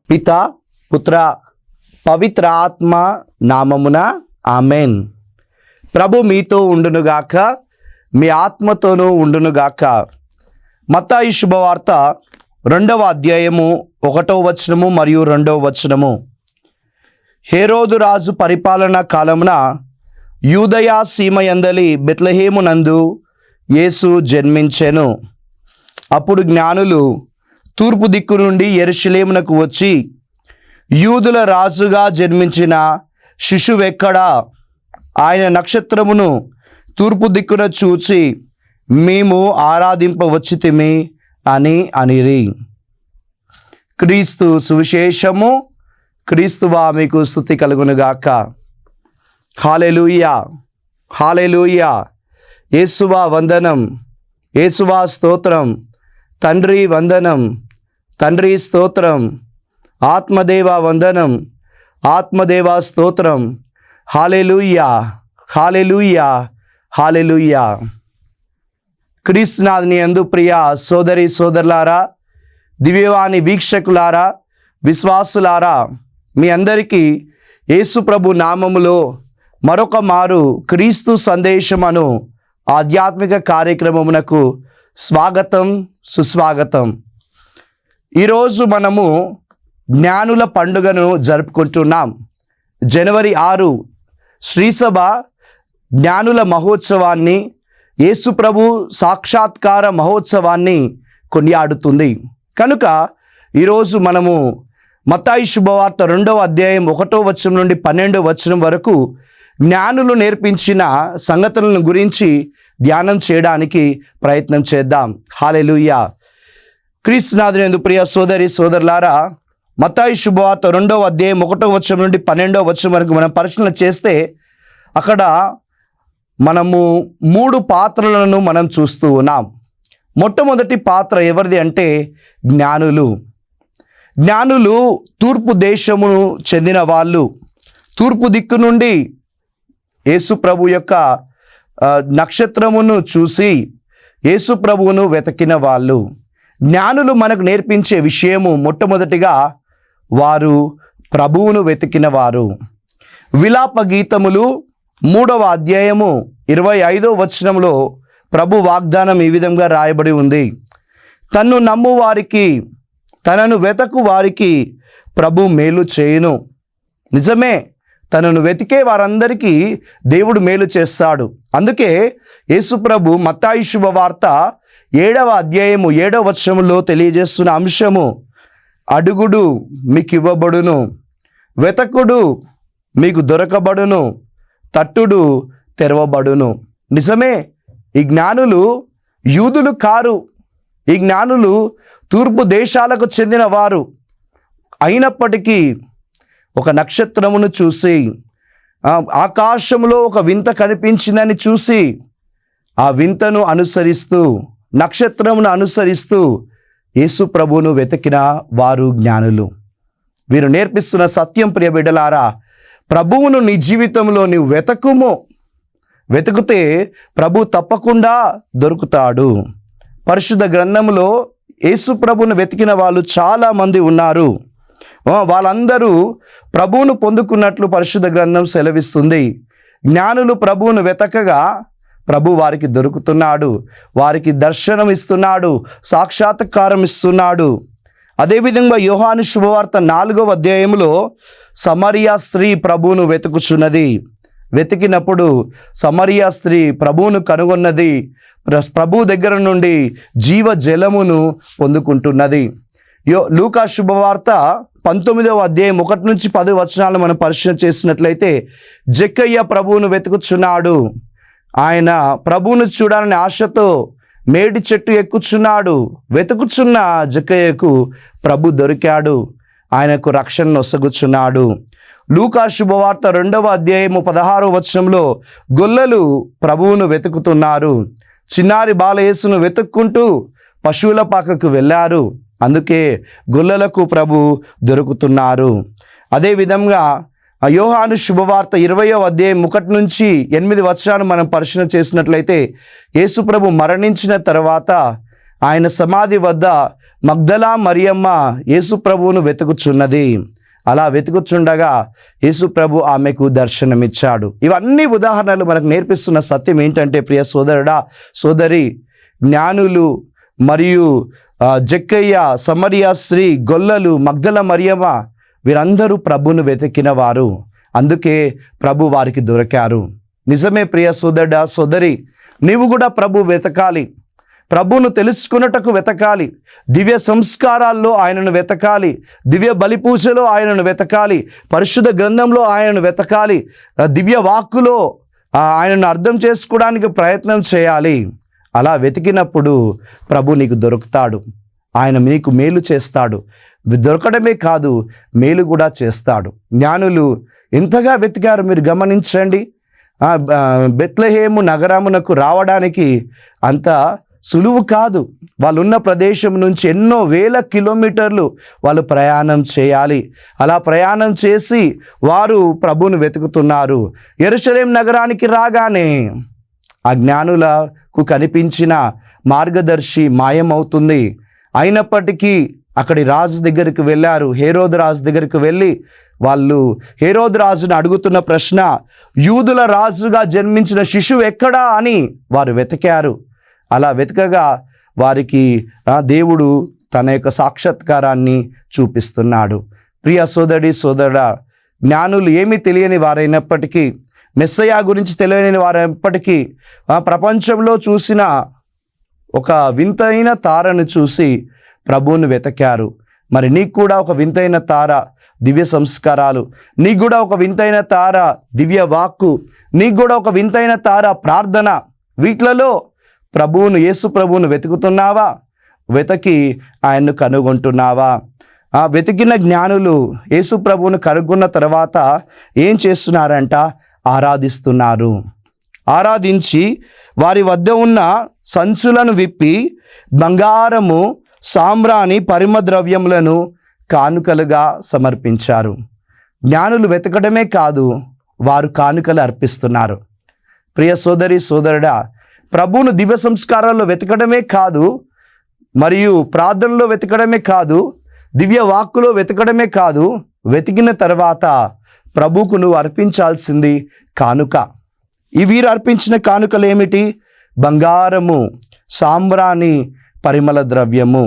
పిత పుత్ర పవిత్ర ఆత్మ నామమున ఆమెన్. ప్రభు మీతో ఉండునుగాక, మీ ఆత్మతోనూ ఉండునుగాక. మత్తయి శుభవార్త 2వ అధ్యాయము 1వ వచనము మరియు 2వ వచనము. హేరోదు రాజు పరిపాలన కాలమున యూదయ సీమయందలి బెత్లెహేము నందు యేసు జన్మించెను. అప్పుడు జ్ఞానులు తూర్పు దిక్కు నుండి యెరూషలేమునకు వచ్చి, యూదుల రాజుగా జన్మించిన శిశువెక్కడా? ఆయన నక్షత్రమును తూర్పు దిక్కున చూచి మేము ఆరాధింపవచ్చితిమి అని అనిరి. క్రీస్తు సువిశేషము. క్రీస్తువా మీకు స్తుతి కలుగునుగాక. హల్లెలూయా, హల్లెలూయా. యేసువా వందనం, యేసువా స్తోత్రం. తండ్రి వందనం, తండ్రి స్తోత్రం. ఆత్మదేవ వందనం, ఆత్మదేవ స్తోత్రం. హల్లెలూయా, హల్లెలూయా, హల్లెలూయా. క్రీస్తునాథుని యందు ప్రియ సోదరి సోదరులారా, దివ్యవాణి వీక్షకులారా, విశ్వాసులారా, మీ అందరికీ యేసు ప్రభు నామములో మరొక మారు క్రీస్తు సందేశమను ఆధ్యాత్మిక కార్యక్రమమునకు స్వాగతం, సుస్వాగతం. ఈరోజు మనము జ్ఞానుల పండుగను జరుపుకుంటున్నాం. జనవరి 6 శ్రీసభ జ్ఞానుల మహోత్సవాన్ని, యేసు ప్రభు సాక్షాత్కార మహోత్సవాన్ని కొనియాడుతుంది. కనుక ఈరోజు మనము మత్తయి శుభవార్త 2వ అధ్యాయం 1వ వచనం నుండి 12వ వచనం వరకు జ్ఞానులు నేర్పించిన సంగతులను గురించి ధ్యానం చేయడానికి ప్రయత్నం చేద్దాం. హల్లెలూయా. క్రీస్తునాథుని యందు ప్రియ సోదరి సోదరులారా, మత్తయి శుభవార్త 2వ అధ్యాయం 1వ వచనం నుండి 12వ వచనం వరకు మనం పరిశీలన చేస్తే అక్కడ మనము 3 పాత్రలను మనం చూస్తూ ఉన్నాం. మొట్టమొదటి పాత్ర ఎవరిది అంటే జ్ఞానులు. జ్ఞానులు తూర్పు దేశమును చెందిన వాళ్ళు. తూర్పు దిక్కు నుండి యేసు ప్రభు యొక్క నక్షత్రమును చూసి యేసు ప్రభువును వెతికిన వాళ్ళు. జ్ఞానులు మనకు నేర్పించే విషయము మొట్టమొదటిగా వారు ప్రభువును వెతికిన వారు. విలాప గీతములు 3వ అధ్యాయము 25వ వచనంలో ప్రభు వాగ్దానం ఈ విధంగా రాయబడి ఉంది. తన్ను నమ్ము వారికి, తనను వెతకు వారికి ప్రభు మేలు చేయును. నిజమే, తనను వెతికే వారందరికీ దేవుడు మేలు చేస్తాడు. అందుకే యేసు ప్రభు మత్తయి శుభవార్త 7వ అధ్యాయము 7వ వచనములో తెలియజేస్తున్న అంశము, అడుగుడు మీకు ఇవ్వబడును, వెతకుడు మీకు దొరకబడును, తట్టుడు తెరవబడును. నిజమే, ఈ జ్ఞానులు యూదులు కారు. ఈ జ్ఞానులు తూర్పు దేశాలకు చెందిన వారు. అయినప్పటికీ ఒక నక్షత్రమును చూసి, ఆకాశంలో ఒక వింత కనిపించిందని చూసి, ఆ వింతను అనుసరిస్తూ, నక్షత్రమును అనుసరిస్తూ యేసు ప్రభువును వెతికిన వారు జ్ఞానులు. వీరు నేర్పిస్తున్న సత్యం, ప్రియ బిడ్డలారా, ప్రభువును నీ జీవితంలో నీవు వెతకుము. వెతికితే ప్రభు తప్పకుండా దొరుకుతాడు. పరిశుద్ధ గ్రంథంలో యేసు ప్రభువును వెతికిన వాళ్ళు చాలామంది ఉన్నారు. వాళ్ళందరూ ప్రభువును పొందుకున్నట్లు పరిశుద్ధ గ్రంథం సెలవిస్తుంది. జ్ఞానులు ప్రభువును వెతకగా ప్రభు వారికి దొరుకుతున్నాడు, వారికి దర్శనం ఇస్తున్నాడు, సాక్షాత్కారం ఇస్తున్నాడు. అదేవిధంగా యోహాను శుభవార్త 4వ అధ్యాయంలో సమరియా స్త్రీ ప్రభువును వెతుకుచున్నది. వెతికినప్పుడు సమరియా స్త్రీ ప్రభువును కనుగొన్నది. ప్రభు దగ్గర నుండి జీవ జలమును పొందుకుంటున్నది. లూకా శుభవార్త 19వ అధ్యాయం 1 నుంచి 10 వచనాలు మనం పరిశీలన చేసినట్లయితే, జక్కయ్య ప్రభువును వెతుకుచున్నాడు. ఆయన ప్రభువును చూడాలని ఆశతో మేడి చెట్టు ఎక్కుచున్నాడు. వెతుకుచున్న జక్కయ్యకు ప్రభు దొరికాడు. ఆయనకు రక్షణ నొసగుచున్నాడు. లూకా శుభవార్త 2వ అధ్యాయము 16వ వచనంలో గొల్లలు ప్రభువును వెతుకుతున్నారు. చిన్నారి బాలయేసును వెతుక్కుంటూ పశువుల పాకకు వెళ్ళారు. అందుకే గొల్లలకు ప్రభు దొరుకుతున్నారు. అదేవిధంగా యోహాను శుభవార్త 20వ అధ్యాయం 1 నుంచి 8 వచనాలు మనం పరిశీలన చేసినట్లయితే, యేసు ప్రభు మరణించిన తర్వాత ఆయన సమాధి వద్ద మగ్దలా మరియమ్మ యేసు ప్రభువును వెతుకుచున్నది. అలా వెతుకుచుండగా యేసు ప్రభు ఆమెకు దర్శనమిచ్చాడు. ఇవన్నీ ఉదాహరణలు మనకు నేర్పిస్తున్న సత్యం ఏంటంటే, ప్రియ సోదరుడా సోదరి, జ్ఞానులు మరియు జక్కయ్య, సమరియా స్త్రీ, గొల్లలు, మగ్దల మరియమ్మ వీరందరూ ప్రభువును వెతికిన వారు. అందుకే ప్రభు వారికి దొరికారు. నిజమే ప్రియ సోదరుడా సోదరి, నీవు కూడా ప్రభు వెతకాలి. ప్రభువును తెలుసుకున్నటకు వెతకాలి. దివ్య సంస్కారాల్లో ఆయనను వెతకాలి. దివ్య బలిపూజలో ఆయనను వెతకాలి. పరిశుద్ధ గ్రంథంలో ఆయనను వెతకాలి. దివ్య వాక్కులో ఆయనను అర్థం చేసుకోవడానికి ప్రయత్నం చేయాలి. అలా వెతికినప్పుడు ప్రభు నీకు దొరుకుతాడు. ఆయన నీకు మేలు చేస్తాడు. దొరకడమే కాదు, మేలు కూడా చేస్తాడు. జ్ఞానులు ఎంతగా వెతికారు మీరు గమనించండి. బెత్లెహేము నగరమునకు రావడానికి అంత సులువు కాదు. వాళ్ళు ఉన్న ప్రదేశం నుంచి ఎన్నో వేల కిలోమీటర్లు వాళ్ళు ప్రయాణం చేయాలి. అలా ప్రయాణం చేసి వారు ప్రభువును వెతుకుతున్నారు. యెరూషలేం నగరానికి రాగానే ఆ జ్ఞానులకు కనిపించిన మార్గదర్శి మాయమవుతుంది. అయినప్పటికీ అక్కడి రాజు దగ్గరికి వెళ్ళారు. హేరోదు రాజు దగ్గరికి వెళ్ళి వాళ్ళు హేరోదు రాజును అడుగుతున్న ప్రశ్న, యూదుల రాజుగా జన్మించిన శిశువు ఎక్కడా అని వారు వెతికారు. అలా వెతకగా వారికి దేవుడు తన యొక్క సాక్షాత్కారాన్ని చూపిస్తున్నాడు. ప్రియ సోదరి సోదరుడా, జ్ఞానులు ఏమీ తెలియని వారైనప్పటికీ, మెస్సయా గురించి తెలియని వారైనప్పటికీ ప్రపంచంలో చూసిన ఒక వింతైన తారను చూసి ప్రభువును వెతకారు. మరి నీకు కూడా ఒక వింతైన తార దివ్య సంస్కారాలు, నీకు కూడా ఒక వింతైన తార దివ్య వాక్కు, నీకు కూడా ఒక వింతైన తార ప్రార్థన. వీటిలలో ప్రభువును, యేసు ప్రభువును వెతుకుతున్నావా? వెతకి ఆయన్ను కనుగొంటున్నావా? వెతికిన జ్ఞానులు యేసు ప్రభువును కనుగొన్న తర్వాత ఏం చేస్తున్నారంట? ఆరాధిస్తున్నారు. ఆరాధించి వారి వద్ద ఉన్న సంచులను విప్పి బంగారము, సాంబ్రాణి, పరిమ ద్రవ్యములను కానుకలుగా సమర్పించారు. జ్ఞానులు వెతకడమే కాదు, వారు కానుకలు అర్పిస్తున్నారు. ప్రియ సోదరి సోదరుడా, ప్రభువును దివ్య సంస్కారాల్లో వెతకడమే కాదు, మరియు ప్రార్థనలో వెతకడమే కాదు, దివ్య వాక్కులో వెతకడమే కాదు, వెతికిన తర్వాత ప్రభువుకు నువ్వు అర్పించాల్సింది కానుక. ఈ వీరు అర్పించిన కానుకలు ఏమిటి? బంగారము, సాంబ్రాణి, పరిమళ ద్రవ్యము.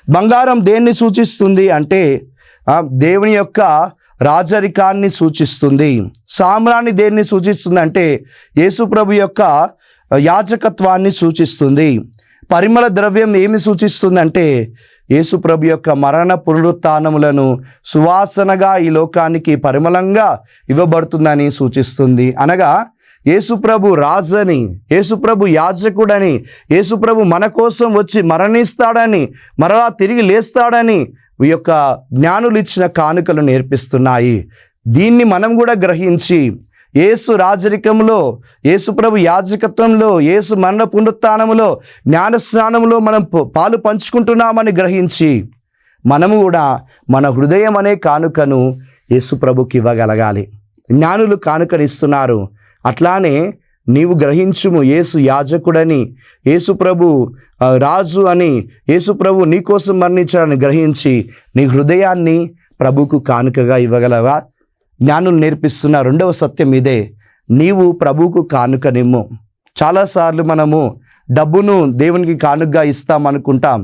బంగారం దేన్ని సూచిస్తుంది అంటే దేవుని యొక్క రాజరికాన్ని సూచిస్తుంది. సాంబ్రాణి దేన్ని సూచిస్తుంది అంటే యేసు ప్రభు యొక్క యాజకత్వాన్ని సూచిస్తుంది. పరిమళ ద్రవ్యం ఏమి సూచిస్తుందంటే యేసు ప్రభు యొక్క మరణ పునరుత్థానములను సువాసనగా ఈ లోకానికి పరిమళంగా ఇవ్వబడుతుందని సూచిస్తుంది. అనగా యేసుప్రభు రాజని, యేసుప్రభు యాజకుడని, యేసుప్రభు మన కోసం వచ్చి మరణిస్తాడని, మరలా తిరిగి లేస్తాడని ఈ యొక్క జ్ఞానులు ఇచ్చిన కానుకలు నేర్పిస్తున్నాయి. దీన్ని మనం కూడా గ్రహించి యేసు రాజరికంలో, యేసుప్రభు యాజకత్వంలో, యేసు మరణ పునరుత్థానములో, జ్ఞానస్నానంలో మనం పాలు పంచుకుంటున్నామని గ్రహించి మనము కూడా మన హృదయం అనే కానుకను యేసుప్రభుకి ఇవ్వగలగాలి. జ్ఞానులు కానుకనిస్తున్నారు, అట్లానే నీవు గ్రహించుము. యేసు యాజకుడని, యేసు ప్రభు రాజు అని, యేసు ప్రభు నీ కోసం మరణించాడని గ్రహించి నీ హృదయాన్ని ప్రభుకు కానుకగా ఇవ్వగలవా? జ్ఞానులు నేర్పిస్తున్న రెండవ సత్యం ఇదే. నీవు ప్రభువుకు కానుకనిమ్ము. చాలాసార్లు మనము డబ్బును దేవునికి కానుకగా ఇస్తామనుకుంటాం.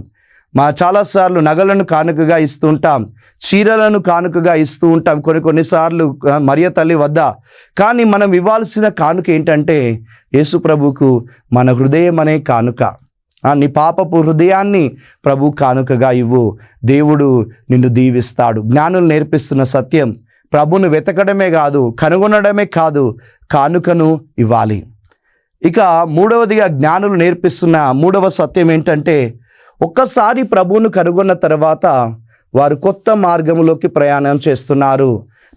చాలాసార్లు నగలను కానుకగా ఇస్తూ ఉంటాం, చీరలను కానుకగా ఇస్తూ ఉంటాం, కొన్నిసార్లు మరియ తల్లి వద్ద. కానీ మనం ఇవ్వాల్సిన కానుక ఏంటంటే యేసు ప్రభుకు మన హృదయం అనే కానుక. నీ పాపపు హృదయాన్ని ప్రభు కానుకగా ఇవ్వు. దేవుడు నిన్ను దీవిస్తాడు. జ్ఞానులు నేర్పిస్తున్న సత్యం, ప్రభును వెతకడమే కాదు, కనుగొనడమే కాదు, కానుకను ఇవ్వాలి. ఇక మూడవదిగా జ్ఞానులు నేర్పిస్తున్న మూడవ సత్యం ఏంటంటే, ఒక్కసారి ప్రభువును కనుగొన్న తర్వాత వారు కొత్త మార్గంలోకి ప్రయాణం చేస్తున్నారు.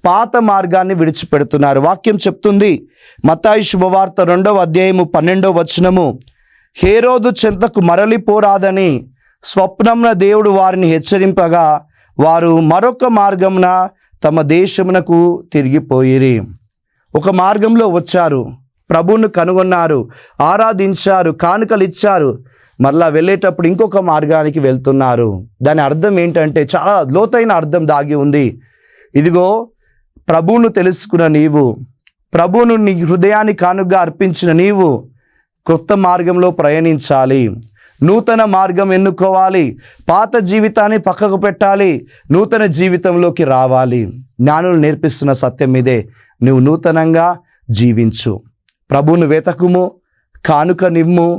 పాత మార్గాన్ని విడిచిపెడుతున్నారు. వాక్యం చెప్తుంది, మత్తాయి శుభవార్త 2వ అధ్యాయము 12వ వచనము, హేరోదు చెంతకు మరలిపోరాదని స్వప్నంన దేవుడు వారిని హెచ్చరింపగా వారు మరొక మార్గమున తమ దేశమునకు తిరిగిపోయిరి. ఒక మార్గంలో వచ్చారు, ప్రభువును కనుగొన్నారు, ఆరాధించారు, కానుకలు ఇచ్చారు. మరలా వెళ్ళేటప్పుడు ఇంకొక మార్గానికి వెళ్తున్నారు. దాని అర్థం ఏంటంటే చాలా లోతైన అర్థం దాగి ఉంది. ఇదిగో, ప్రభువును తెలుసుకున్న నీవు, ప్రభువును నీ హృదయాన్ని కానుకగా అర్పించిన నీవు కొత్త మార్గంలో ప్రయాణించాలి. నూతన మార్గం ఎన్నుకోవాలి. పాత జీవితాన్ని పక్కకు పెట్టాలి. నూతన జీవితంలోకి రావాలి. జ్ఞానులు నేర్పిస్తున్న సత్యం ఇదే. నువ్వు నూతనంగా జీవించు, ప్రభువును వెతకుము, కానుక నిమ్ము,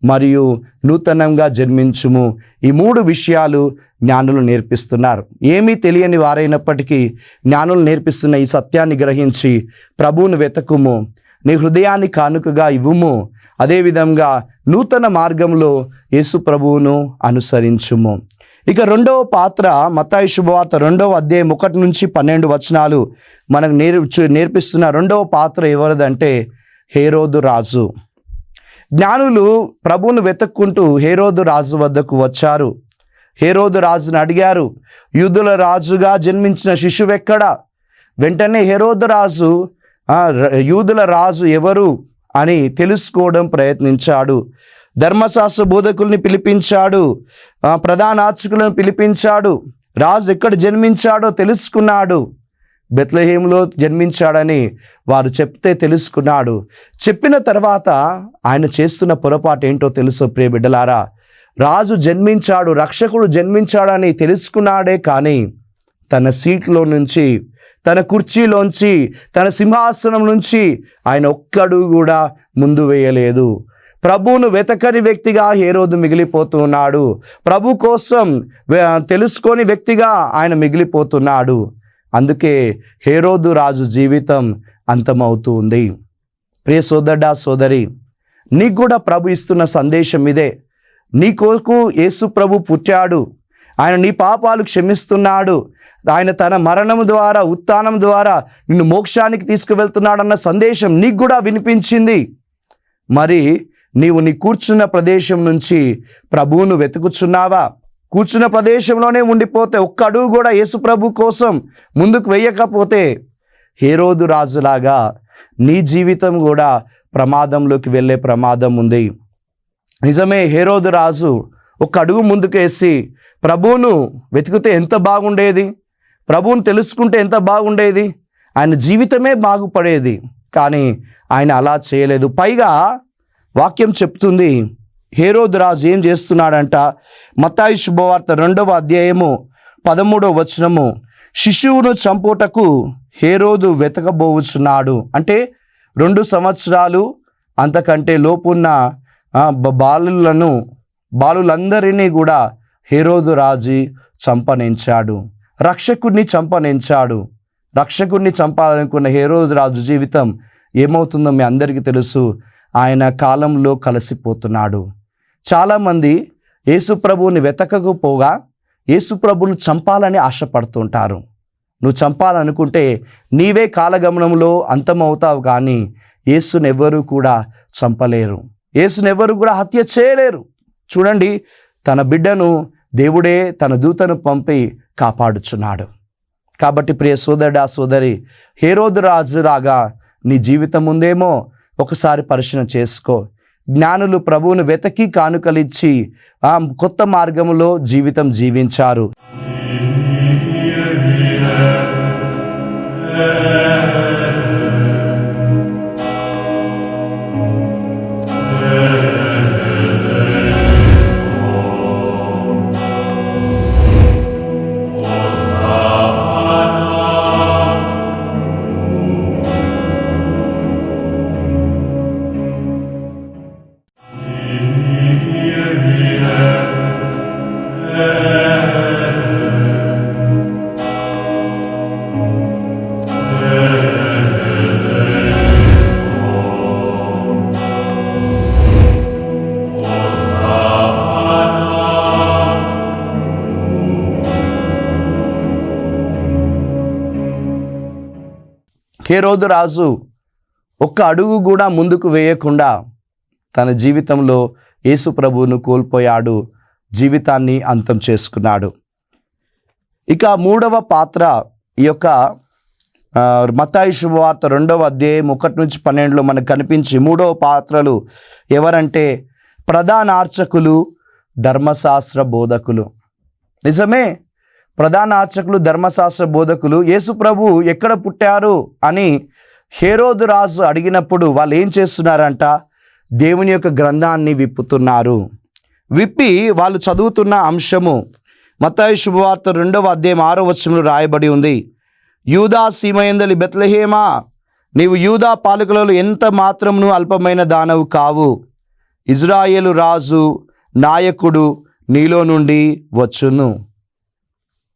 మరియు నూతనంగా జన్మించుము. ఈ 3 విషయాలు జ్ఞానులు నేర్పిస్తున్నారు. ఏమీ తెలియని వారైనప్పటికీ జ్ఞానులు నేర్పిస్తున్న ఈ సత్యాన్ని గ్రహించి ప్రభువును వెతకుము, నీ హృదయాన్ని కానుకగా ఇవ్వుము, అదేవిధంగా నూతన మార్గంలో యేసు ప్రభువును అనుసరించుము. ఇక రెండవ పాత్ర మత్తయి శుభవార్త 2వ అధ్యాయం 1 నుంచి 12 వచనాలు మనకు నేర్పిస్తున్న రెండవ పాత్ర ఎవరిదంటే హేరోదు రాజు. జ్ఞానులు ప్రభువును వెతుక్కుంటూ హేరోదు రాజు వద్దకు వచ్చారు. హేరోదు రాజును అడిగారు, యూదుల రాజుగా జన్మించిన శిశువు ఎక్కడా? వెంటనే హేరోదు రాజు యూదుల రాజు ఎవరు అని తెలుసుకోవడం ప్రయత్నించాడు. ధర్మశాస్త్ర బోధకుల్ని పిలిపించాడు, ప్రధాన అర్చకులను పిలిపించాడు. రాజు ఎక్కడ జన్మించాడో తెలుసుకున్నాడు. బెత్లెహేములో జన్మించాడని వారు చెప్తే తెలుసుకున్నాడు. చెప్పిన తర్వాత ఆయన చేస్తున్న పొరపాటు ఏంటో తెలుసో ప్రియ బిడ్డలారా, రాజు జన్మించాడు, రక్షకుడు జన్మించాడని తెలుసుకున్నాడే కానీ తన సీట్లో నుంచి, తన కుర్చీలోంచి, తన సింహాసనం నుంచి ఆయన ఒక్కడుగు కూడా ముందు వేయలేదు. ప్రభువును వెతకని వ్యక్తిగా హేరోదు మిగిలిపోతున్నాడు. ప్రభు కోసం తెలుసుకొని వ్యక్తిగా ఆయన మిగిలిపోతున్నాడు. అందుకే హేరోదు రాజు జీవితం అంతమవుతూ ఉంది. ప్రియ సోదరుడా, సోదరి, నీకు కూడా ప్రభు ఇస్తున్న సందేశం ఇదే. నీ కొరకు యేసు ప్రభు పుట్టాడు. ఆయన నీ పాపాలు క్షమిస్తున్నాడు. ఆయన తన మరణం ద్వారా, ఉత్థానం ద్వారా నిన్ను మోక్షానికి తీసుకువెళ్తున్నాడన్న సందేశం నీకు కూడా వినిపించింది. మరి నీవు నీ కూర్చున్న ప్రదేశం నుంచి ప్రభువును వెతుకుచున్నావా? కూర్చున్న ప్రదేశంలోనే ఉండిపోతే, ఒక్క అడుగు కూడా యేసు ప్రభు కోసం ముందుకు వెయ్యకపోతే హేరోదు రాజులాగా నీ జీవితం కూడా ప్రమాదంలోకి వెళ్ళే ప్రమాదం ఉంది. నిజమే, హేరోదు రాజు ఒక్క అడుగు ముందుకేసి ప్రభువును వెతికితే ఎంత బాగుండేది, ప్రభువును తెలుసుకుంటే ఎంత బాగుండేది, ఆయన జీవితమే బాగుపడేది. కానీ ఆయన అలా చేయలేదు. పైగా వాక్యం చెప్తుంది, హేరోదు రాజు ఏం చేస్తున్నాడంట? మత్తయి శుభవార్త 2వ అధ్యాయము 13వ వచనము, శిశువును చంపుటకు హేరోదు వెతకబోవుచున్నాడు. అంటే 2 సంవత్సరాలు అంతకంటే లోపున్న బాలులందరినీ కూడా హేరోదు రాజు చంపనించాడు. రక్షకుడిని చంపనించాడు. రక్షకుడిని చంపాలనుకున్న హేరోదు రాజు జీవితం ఏమవుతుందో మీ అందరికీ తెలుసు. ఆయన కాలంలో కలిసిపోతున్నాడు. చాలామంది యేసు ప్రభువుని వెతకకపోగా యేసు ప్రభువును చంపాలని ఆశపడుతుంటారు. నువ్వు చంపాలనుకుంటే నీవే కాలగమనంలో అంతమవుతావు, కానీ యేసునెవ్వరూ కూడా చంపలేరు. యేసునెవ్వరూ కూడా హత్య చేయలేరు. చూడండి, తన బిడ్డను దేవుడే తన దూతను పంపి కాపాడుచున్నాడు. కాబట్టి ప్రియ సోదరుడా, సోదరి, హేరోదు రాజు రాగా నీ జీవితం ఉందేమో ఒకసారి పరిశీలన చేసుకో. జ్ఞానులు ప్రభువును వెతకి కానుకలిచ్చి కొత్త మార్గంలో జీవితం జీవించారు. హేరోదు రాజు ఒక్క అడుగు కూడా ముందుకు వేయకుండా తన జీవితంలో యేసు ప్రభువును కోల్పోయాడు. జీవితాన్ని అంతం చేసుకున్నాడు. ఇక 3వ పాత్ర ఈ యొక్క మత్తయి శుభవార్త 2వ అధ్యాయం 1 నుంచి 12లో మనకు కనిపించి 3వ పాత్రలు ఎవరంటే ప్రధాన అర్చకులు, ధర్మశాస్త్ర బోధకులు. నిజమే, ప్రధాన అర్చకులు, ధర్మశాస్త్ర బోధకులు యేసు ప్రభు ఎక్కడ పుట్టారు అని హేరోదు రాజు అడిగినప్పుడు వాళ్ళు ఏం చేస్తున్నారంట? దేవుని యొక్క గ్రంథాన్ని విప్పుతున్నారు. విప్పి వాళ్ళు చదువుతున్న అంశము మత్తయి శుభవార్త 2వ అధ్యాయం 6వ వచనంలో రాయబడి ఉంది. యూదా సీమయందలి బెత్లెహేమా, నీవు యూదా పాలకులలో ఎంత మాత్రమును అల్పమైన దానవు కావు. ఇజ్రాయేలు రాజు నాయకుడు నీలో నుండి వచ్చును.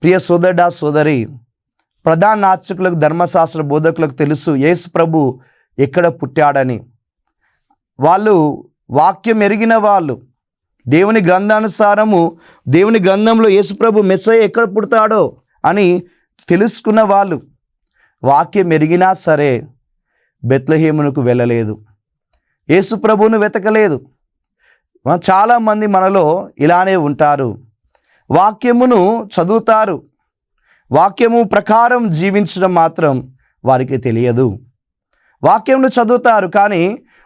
ప్రియ సోదరుడా, సోదరి, ప్రధాన అర్చకులకు, ధర్మశాస్త్ర బోధకులకు తెలుసు యేసు ప్రభు ఎక్కడ పుట్టాడని. వాళ్ళు వాక్యం ఎరిగిన వాళ్ళు, దేవుని గ్రంథానుసారము దేవుని గ్రంథంలో యేసు ప్రభు మెస్సయ్య ఎక్కడ పుడతాడో అని తెలుసుకున్న వాళ్ళు వాక్యం ఎరిగినా సరే బెత్లెహేమునకు వెళ్ళలేదు, యేసు ప్రభువును వెతకలేదు. చాలామంది మనలో ఇలానే ఉంటారు. వాక్యమును చదువుతారు, వాక్యము ప్రకారం జీవించడం మాత్రం వారికి తెలియదు. వాక్యమును చదువుతారు, కానీ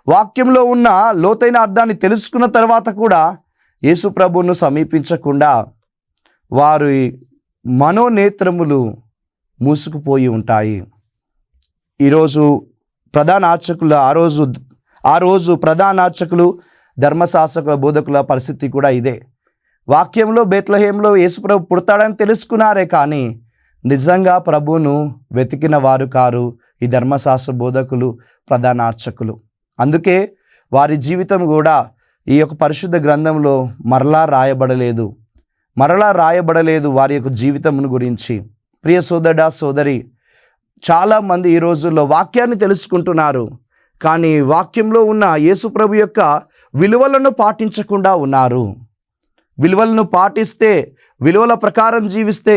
వాక్యంలో ఉన్న లోతైన అర్థాన్ని తెలుసుకున్న తర్వాత కూడా యేసు ప్రభువును సమీపించకుండా వారి మనోనేత్రములు మూసుకుపోయి ఉంటాయి. ఈరోజు ప్రధాన అర్చకులు ఆ రోజు ప్రధాన అర్చకులు, ధర్మశాస్త్ర బోధకుల పరిస్థితి కూడా ఇదే. వాక్యంలో బెత్లెహేంలో యేసు ప్రభు పుడతాడని తెలుసుకున్నారే, కానీ నిజంగా ప్రభువును వెతికిన వారు కారు ఈ ధర్మశాస్త్ర బోధకులు, ప్రధాన అర్చకులు. అందుకే వారి జీవితం కూడా ఈ యొక్క పరిశుద్ధ గ్రంథంలో మరలా రాయబడలేదు వారి యొక్క జీవితం గురించి. ప్రియ సోదరుడా, సోదరి, చాలామంది ఈ రోజుల్లో వాక్యాన్ని తెలుసుకుంటున్నారు, కానీ వాక్యంలో ఉన్న యేసు ప్రభు యొక్క విలువలను పాటించకుండా ఉన్నారు. విలువలను పాటిస్తే, విలువల ప్రకారం జీవిస్తే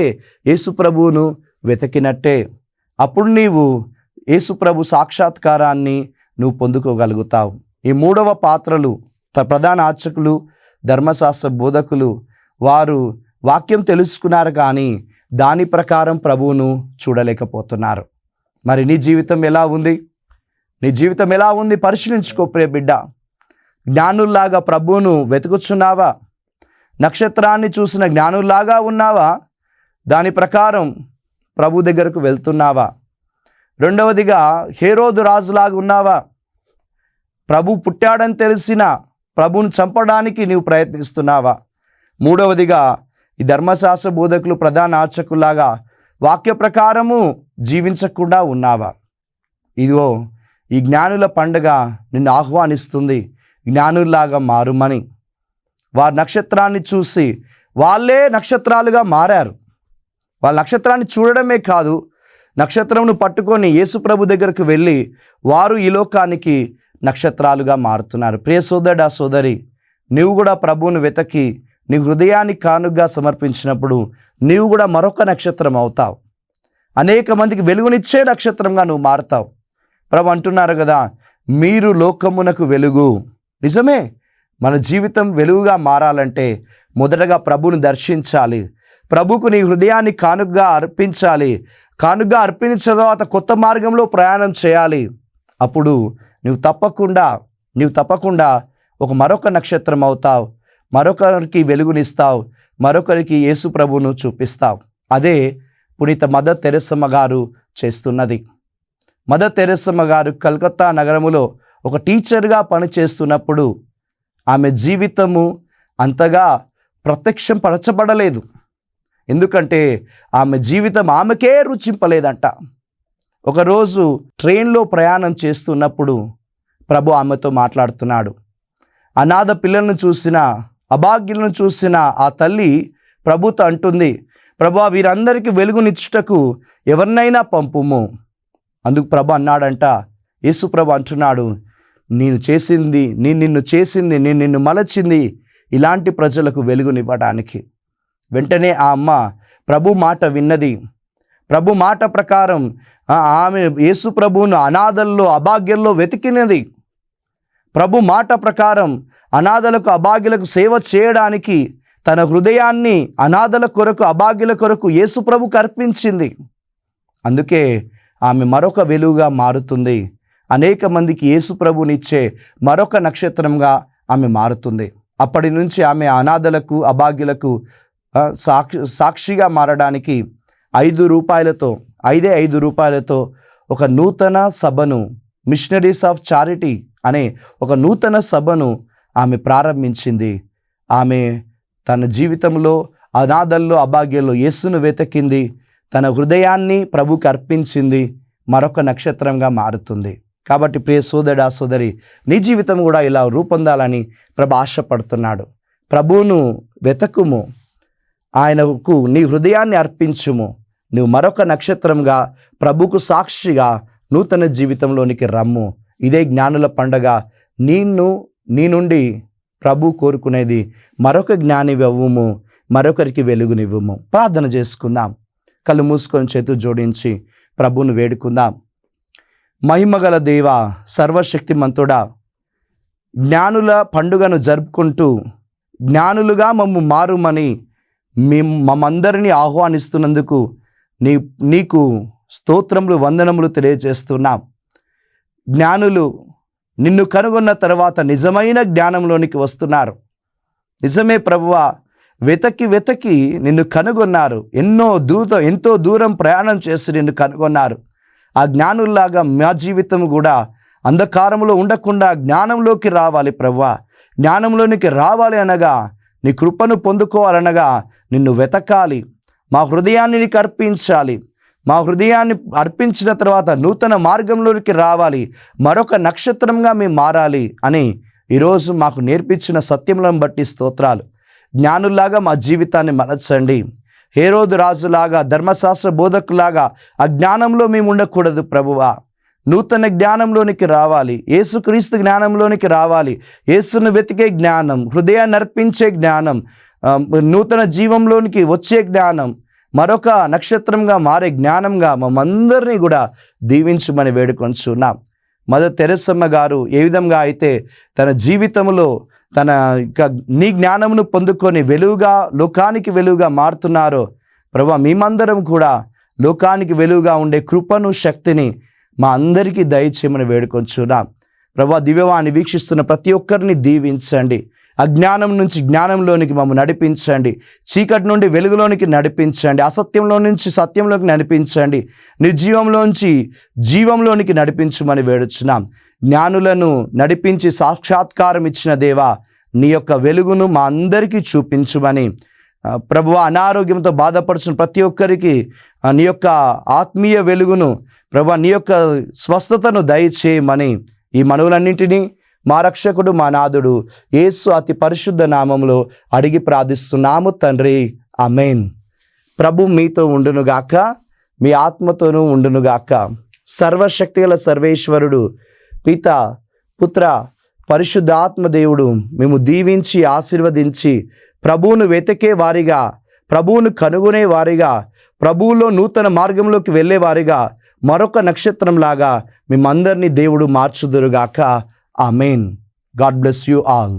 యేసు ప్రభువును వెతికినట్టే. అప్పుడు నీవు యేసు ప్రభు సాక్షాత్కారాన్ని నువ్వు పొందుకోగలుగుతావు. ఈ 3వ పాత్రలు ప్రధాన అర్చకులు, ధర్మశాస్త్ర బోధకులు, వారు వాక్యం తెలుసుకున్నారు, కానీ దాని ప్రకారం ప్రభువును చూడలేకపోతున్నారు. మరి నీ జీవితం ఎలా ఉంది? నీ జీవితం ఎలా ఉంది? పరిశీలించుకో ప్రియ బిడ్డ. జ్ఞానుల్లాగా ప్రభువును వెతుకుచున్నావా? నక్షత్రాన్ని చూసిన జ్ఞానుల్లాగా ఉన్నావా? దాని ప్రకారం ప్రభు దగ్గరకు వెళ్తున్నావా? రెండవదిగా హేరోదు రాజులాగా ఉన్నావా? ప్రభు పుట్టాడని తెలిసిన ప్రభువును చంపడానికి నీవు ప్రయత్నిస్తున్నావా? మూడవదిగా ఈ ధర్మశాస్త్ర బోధకులు, ప్రధాన అర్చకుల్లాగా వాక్య ప్రకారము జీవించకుండా ఉన్నావా? ఇదిగో ఈ జ్ఞానుల పండుగ నిన్ను ఆహ్వానిస్తుంది, జ్ఞానుల్లాగా మారుమని. వారి నక్షత్రాన్ని చూసి వాళ్ళే నక్షత్రాలుగా మారారు. వాళ్ళ నక్షత్రాన్ని చూడడమే కాదు, నక్షత్రంను పట్టుకొని యేసు ప్రభు దగ్గరకు వెళ్ళి వారు ఈ లోకానికి నక్షత్రాలుగా మారుతున్నారు. ప్రియ సోదరుడా, సోదరి, నీవు కూడా ప్రభువును వెతకి నీ హృదయాన్ని కానుగ్గా సమర్పించినప్పుడు నీవు కూడా మరొక నక్షత్రం అవుతావు. అనేక మందికి వెలుగునిచ్చే నక్షత్రంగా నువ్వు మారుతావు. ప్రభు అంటున్నారు కదా, మీరు లోకమునకు వెలుగు. నిజమే, మన జీవితం వెలుగుగా మారాలంటే మొదటగా ప్రభువును దర్శించాలి, ప్రభువుకు నీ హృదయాన్ని కానుగ్గా అర్పించాలి. కానుగ్గా అర్పించిన తర్వాత కొత్త మార్గంలో ప్రయాణం చేయాలి. అప్పుడు నువ్వు తప్పకుండా మరొక నక్షత్రం అవుతావు, మరొకరికి వెలుగునిస్తావు, మరొకరికి యేసు ప్రభువును చూపిస్తావు. అదే పునీత మదర్ తెరెసమ్మ గారు చేస్తున్నది. మదర్ తెరెసమ్మ గారు కలకత్తా నగరములో ఒక టీచర్గా పనిచేస్తున్నప్పుడు ఆమె జీవితము అంతగా ప్రత్యక్షం పరచబడలేదు. ఎందుకంటే ఆమె జీవితం ఆమెకే రుచింపలేదంట. ఒకరోజు ట్రైన్లో ప్రయాణం చేస్తున్నప్పుడు ప్రభు ఆమెతో మాట్లాడుతున్నాడు. అనాథ పిల్లలను చూసిన, అభాగ్యులను చూసిన ఆ తల్లి ప్రభుతో అంటుంది, ప్రభువా, వీరందరికీ వెలుగునిచ్చుటకు ఎవరినైనా పంపుము. అందుకు ప్రభు అన్నాడంట, యేసు ప్రభు అంటున్నాడు, నిన్ను చేసింది, నిన్ను మలచింది ఇలాంటి ప్రజలకు వెలుగునివ్వడానికి. వెంటనే ఆ అమ్మ ప్రభు మాట విన్నది. ప్రభు మాట ప్రకారం ఆమె యేసు ప్రభువును అనాథల్లో, అభాగ్యుల్లో వెతికినది. ప్రభు మాట ప్రకారం అనాథలకు, అభాగ్యులకు సేవ చేయడానికి తన హృదయాన్ని అనాథల కొరకు, అభాగ్యుల కొరకు యేసు ప్రభుకు అర్పించింది. అందుకే ఆమె మరొక వెలుగుగా మారుతుంది. అనేక మందికి యేసు ప్రభునిచ్చే మరొక నక్షత్రంగా ఆమె మారుతుంది. అప్పటి నుంచి ఆమె అనాథలకు, అభాగ్యులకు సాక్షిగా మారడానికి 5 రూపాయలతో ఒక నూతన సభను, మిషనరీస్ ఆఫ్ చారిటీ అనే ఒక నూతన సభను ఆమె ప్రారంభించింది. ఆమె తన జీవితంలో అనాథల్లో, అభాగ్యుల్లో యేసును వెతికింది. తన హృదయాన్ని ప్రభువుకి అర్పించింది. మరొక నక్షత్రంగా మారుతుంది. కాబట్టి ప్రియ సోదరా, సోదరి, నీ జీవితం కూడా ఇలా రూపొందాలని ప్రభు ఆశపడుతున్నాడు. ప్రభువును వెతకుము, ఆయనకు నీ హృదయాన్ని అర్పించుము. నువ్వు మరొక నక్షత్రంగా, ప్రభువుకు సాక్షిగా నూతన జీవితంలోనికి రమ్ము. ఇదే జ్ఞానుల పండగ. నీ నుండి ప్రభు కోరుకునేది మరొక జ్ఞానివ్వము, మరొకరికి వెలుగునివ్వము. ప్రార్థన చేసుకుందాం. కళ్ళు మూసుకొని చేతులు జోడించి ప్రభువును వేడుకుందాం. మహిమగల దేవ, సర్వశక్తిమంతుడా, జ్ఞానుల పండుగను జరుపుకుంటూ జ్ఞానులుగా మమ్ము మారుమని మమ్మందరినీ ఆహ్వానిస్తున్నందుకు నీకు స్తోత్రములు, వందనములు తెలియజేస్తున్నాం. జ్ఞానులు నిన్ను కనుగొన్న తర్వాత నిజమైన జ్ఞానంలోనికి వస్తున్నారు. నిజమే ప్రభువా, వెతకి నిన్ను కనుగొన్నారు. ఎంతో దూరం ప్రయాణం చేసి నిన్ను కనుగొన్నారు. ఆ జ్ఞానుల్లాగా మా జీవితం కూడా అంధకారంలో ఉండకుండా జ్ఞానంలోకి రావాలి ప్రభువా. జ్ఞానంలోనికి రావాలి అనగా, నీ కృపను పొందుకోవాలనగా నిన్ను వెతకాలి. మా హృదయాన్ని నీకు అర్పించాలి. మా హృదయాన్ని అర్పించిన తర్వాత నూతన మార్గంలోనికి రావాలి, మరొక నక్షత్రంగా మేము మారాలి అని ఈరోజు మాకు నేర్పించిన సత్యములను బట్టి స్తోత్రాలు. జ్ఞానుల్లాగా మా జీవితాన్ని మలచండి. హేరోదు రాజులాగా, ధర్మశాస్త్ర బోధకులాగా ఆ జ్ఞానంలో మేము ఉండకూడదు ప్రభువా. నూతన జ్ఞానంలోనికి రావాలి, యేసుక్రీస్తు జ్ఞానంలోనికి రావాలి. యేసును వెతికే జ్ఞానం, హృదయాన్ని అర్పించే జ్ఞానం, నూతన జీవంలోనికి వచ్చే జ్ఞానం, మరొక నక్షత్రంగా మారే జ్ఞానంగా మమ్మందరినీ కూడా దీవించమని వేడుకొంచున్నాం. మదర్ తెరెసమ్మ గారు ఏ విధంగా అయితే తన జీవితంలో నీ జ్ఞానమును పొందుకొని వెలుగుగా, లోకానికి వెలుగుగా మారుతున్నారో ప్రభువా, మేమందరం కూడా లోకానికి వెలుగుగా ఉండే కృపను, శక్తిని మా అందరికీ దయచేయమని వేడుకొంచున్నాం. ప్రభువా, దివ్యవాణి వీక్షిస్తున్న ప్రతి ఒక్కరిని దీవించండి. అజ్ఞానం నుంచి జ్ఞానంలోనికి మమ్మల్ని నడిపించండి. చీకటి నుండి వెలుగులోనికి నడిపించండి. అసత్యంలో నుంచి సత్యంలోకి నడిపించండి. నిర్జీవంలోంచి జీవంలోనికి నడిపించమని వేడుచున్నాం. జ్ఞానులను నడిపించి సాక్షాత్కారం ఇచ్చిన దేవా, నీ యొక్క వెలుగును మా అందరికీ చూపించుమని ప్రభువా, అనారోగ్యంతో బాధపడుతున్న ప్రతి ఒక్కరికి నీ యొక్క ఆత్మీయ వెలుగును ప్రభువా, నీ యొక్క స్వస్థతను దయచేయమని ఈ మనవులన్నింటినీ మా రక్షకుడు, మా నాథుడు యేసు అతి పరిశుద్ధ నామములో అడిగి ప్రార్థిస్తున్నాము తండ్రి, ఆమేన్. ప్రభు మీతో ఉండునుగాక, మీ ఆత్మతోనూ ఉండునుగాక. సర్వశక్తిగల సర్వేశ్వరుడు పిత, పుత్ర, పరిశుద్ధాత్మ దేవుడు మేము దీవించి ఆశీర్వదించి ప్రభువును వెతికే వారిగా, ప్రభువును కనుగొనే వారిగా, ప్రభువులో నూతన మార్గంలోకి వెళ్ళే వారిగా, మరొక నక్షత్రంలాగా మేమందరినీ దేవుడు మార్చుదురుగాక. ఆమేన్. God bless you all.